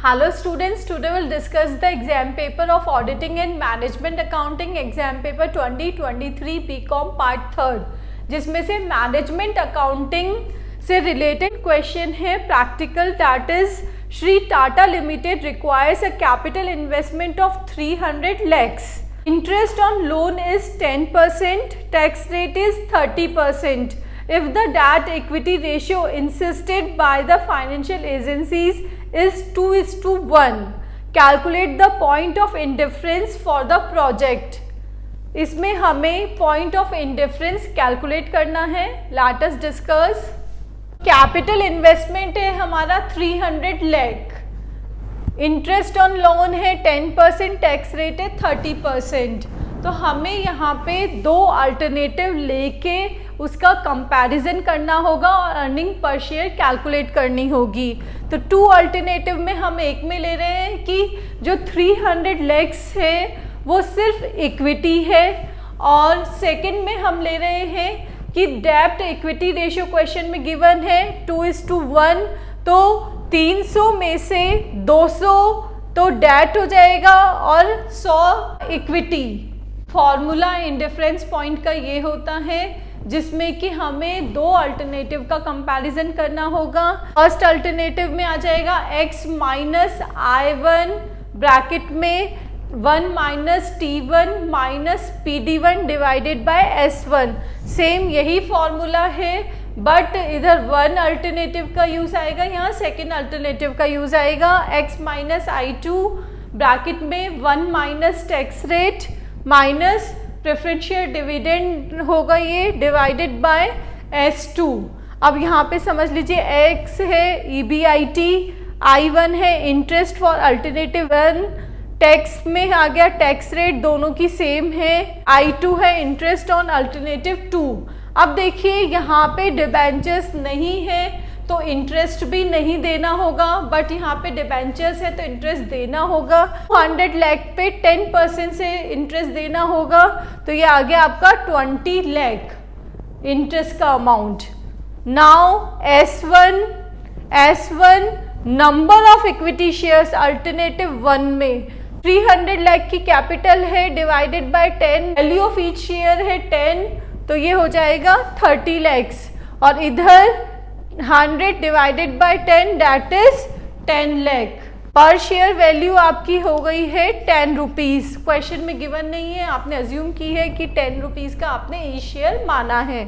Hello students, today we'll discuss the exam paper of Auditing and Management Accounting exam paper 2023 BCom part 3 जिसमें से management accounting से related question है practical, that is Shri Tata limited requires a capital investment of 300 lakhs. Interest on loan is 10%, tax rate is 30%. If the debt equity ratio insisted by the financial agencies is 2:1, calculate the point of indifference for the project. इसमें हमें point of indifference calculate करना है. Let us discuss. Capital investment है हमारा 300 lakh, interest on loan है 10%, tax rate है 30%. तो हमें यहाँ पे दो अल्टरनेटिव लेके उसका कंपैरिजन करना होगा और अर्निंग पर शेयर कैलकुलेट करनी होगी. तो टू अल्टरनेटिव में हम एक में ले रहे हैं कि जो 300 लैक्स है वो सिर्फ इक्विटी है, और सेकंड में हम ले रहे हैं कि डेब्ट इक्विटी रेशियो क्वेश्चन में गिवन है 2:1. तो 300 में से 200 तो डेट हो जाएगा और 100 इक्विटी. फॉर्मूला इंडिफरेंस पॉइंट का ये होता है जिसमें कि हमें दो अल्टरनेटिव का कंपैरिजन करना होगा. फर्स्ट अल्टरनेटिव में आ जाएगा x माइनस I1 ब्रैकेट में 1 minus T1 minus PD1 divided by S1. Same यही फॉर्मूला है, बट इधर वन अल्टरनेटिव का यूज आएगा, यहाँ सेकेंड अल्टरनेटिव का यूज आएगा. x माइनस I2 ब्रैकेट में 1 minus tax rate minus preferential dividend होगा ये डिवाइडेड बाय S2. अब यहाँ पे समझ लीजिए x है EBIT, I1 है इंटरेस्ट फॉर अल्टरनेटिव 1, टैक्स में आ गया टैक्स रेट, दोनों की सेम है. I2 है इंटरेस्ट ऑन अल्टरनेटिव 2. अब देखिए यहाँ पे डिबेंचर्स नहीं है तो इंटरेस्ट भी नहीं देना होगा, बट यहाँ पे डिबेंचर्स है तो इंटरेस्ट देना होगा. 100 लाख पे 10% से इंटरेस्ट देना होगा, तो ये आ गया आपका 20 लाख इंटरेस्ट का amount. Now S1 number of equity shares alternative 1 में 300 लाख की कैपिटल है divided by 10, value of each share है 10, तो ये हो जाएगा 30 लैक्स. और इधर 100 divided by 10 that is 10 lakh. पर शेयर वैल्यू आपकी हो गई है 10 रुपीज. क्वेश्चन में गिवन नहीं है, आपने अज्यूम की है कि 10 रुपीज का आपने ईच शेयर माना है.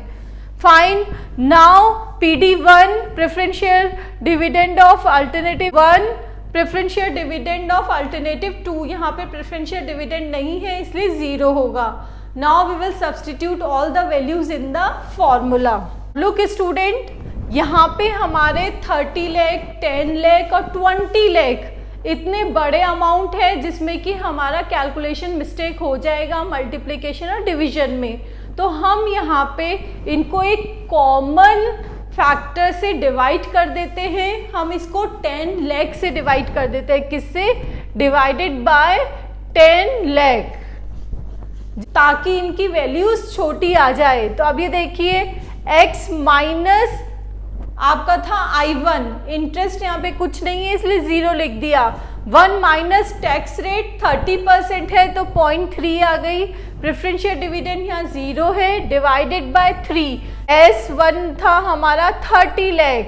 Fine. Now PD1 preferential dividend of alternative 1, preferential dividend of alternative 2. यहाँ पे प्रेफरेंशियल डिविडेंड नहीं है इसलिए 0 होगा. Now we will substitute all the values in the formula. Look student, यहाँ पे हमारे 30 लाख, 10 लाख और 20 लाख इतने बड़े अमाउंट है जिसमें कि हमारा कैलकुलेशन मिस्टेक हो जाएगा मल्टीप्लिकेशन और डिवीजन में. तो हम यहाँ पे इनको एक कॉमन फैक्टर से डिवाइड कर देते हैं. हम इसको 10 लाख से डिवाइड कर देते हैं. किससे? डिवाइडेड बाय 10 लाख, ताकि इनकी वैल्यूज छोटी आ जाए. तो अब ये देखिए x माइनस आपका था I1, इंटरेस्ट यहाँ पे कुछ नहीं है इसलिए 0 लिख दिया. 1 माइनस टैक्स रेट 30% है तो 0.3 आ गई. प्रेफरेंशियल डिविडेंड यहाँ 0 है डिवाइडेड बाय 3. S1 था हमारा 30 लाख,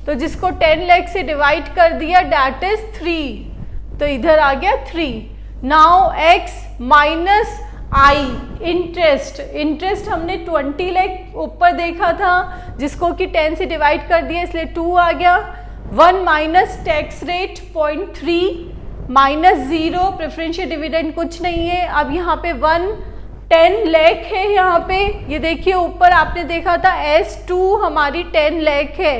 तो जिसको 10 लाख से डिवाइड कर दिया दैट इज 3, तो इधर आ गया 3. Now x minus I interest हमने 20 लाख ऊपर देखा था जिसको कि 10 से डिवाइड कर दिया इसलिए 2 आ गया. 1 minus tax rate 0.3 minus 0, preferential dividend कुछ नहीं है. अब यहाँ पे 10 लाख है, यहाँ पे ये देखिए ऊपर आपने देखा था S2 हमारी 10 लाख है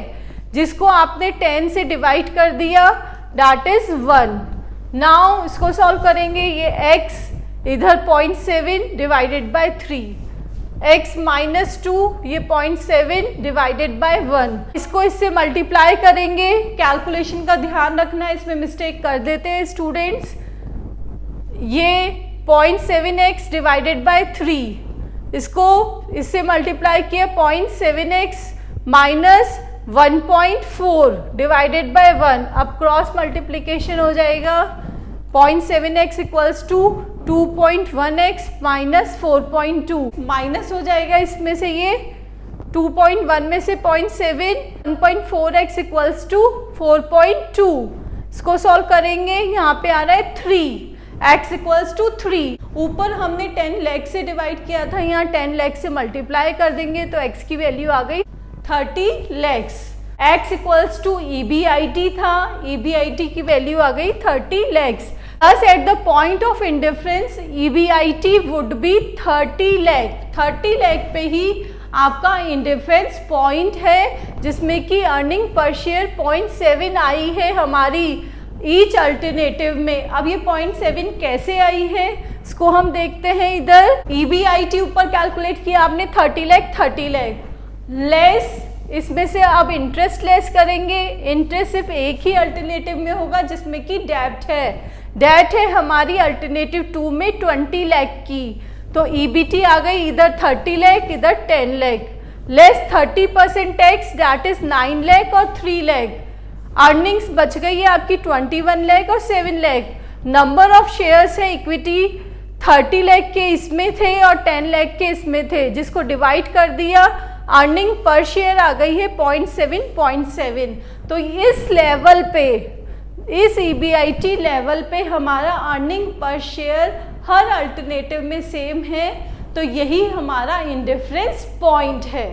जिसको आपने 10 से डिवाइड कर दिया दैट इज 1. नाउ इसको सॉल्व करेंगे. ये x इधर 0.7 डिवाइडेड बाय 3, x माइनस 2 ये 0.7 डिवाइडेड बाय 1. इसको इससे मल्टीप्लाई करेंगे. कैलकुलेशन का ध्यान रखना, इसमें मिस्टेक कर देते हैं स्टूडेंट्स. ये 0.7x डिवाइडेड बाय 3, इसको इससे मल्टीप्लाई किया 0.7x माइनस 1.4 डिवाइडेड बाय 1, अब क्रॉस मल्टीप्लीकेशन हो जाएगा 0.7x equals to 2.1x minus 4.2, minus हो जाएगा इसमें से ये 2.1 में से 0.7, 1.4x इक्वल्स टू 4.2, इसको सॉल्व करेंगे, यहाँ पे आ रहा है 3, x इक्वल्स टू 3, ऊपर हमने 10 लाख से डिवाइड किया था, यहाँ 10 लाख से मल्टीप्लाई कर देंगे तो x की वैल्यू आ गई 30 lakhs, x equals to EBIT था, EBIT की वैल्यू आ गई 30 lakhs, thus at the point of indifference EBIT would be 30 lakh, 30 lakh पे ही आपका इंडिफरेंस पॉइंट है, जिसमें कि अर्निंग पर शेयर 0.7 आई है हमारी ईच अल्टरनेटिव में। अब ये 0.7 कैसे आई है इसको हम देखते हैं। इधर EBIT ऊपर कैलकुलेट किया आपने 30 लाख लेस, इसमें से अब इंटरेस्ट लेस करेंगे, इंटरेस्ट सिर्फ एक ही अल्टरनेटिव में होगा जिसमें कि डेब्ट है, डेट है हमारी अल्टरनेटिव 2 में 20 लाख की, तो EBT आ गई इधर 30 लाख इधर 10 lakh, less 30% tax that is 9 lakh और 3 लाख, अर्निंग्स बच गई है आपकी 21 लाख और 7 लाख, नंबर ऑफ शेयर्स है इक्विटी 30 लाख के इसमें थे और 10 लाख के इसमें थे, जिसको डिवाइड कर दिया, अर्निंग पर शेयर आ गई है 0.7, तो इस लेवल पे, इस EBIT लेवल पे हमारा अर्निंग पर शेयर हर अल्टरनेटिव में सेम है, तो यही हमारा इंडिफरेंस पॉइंट है।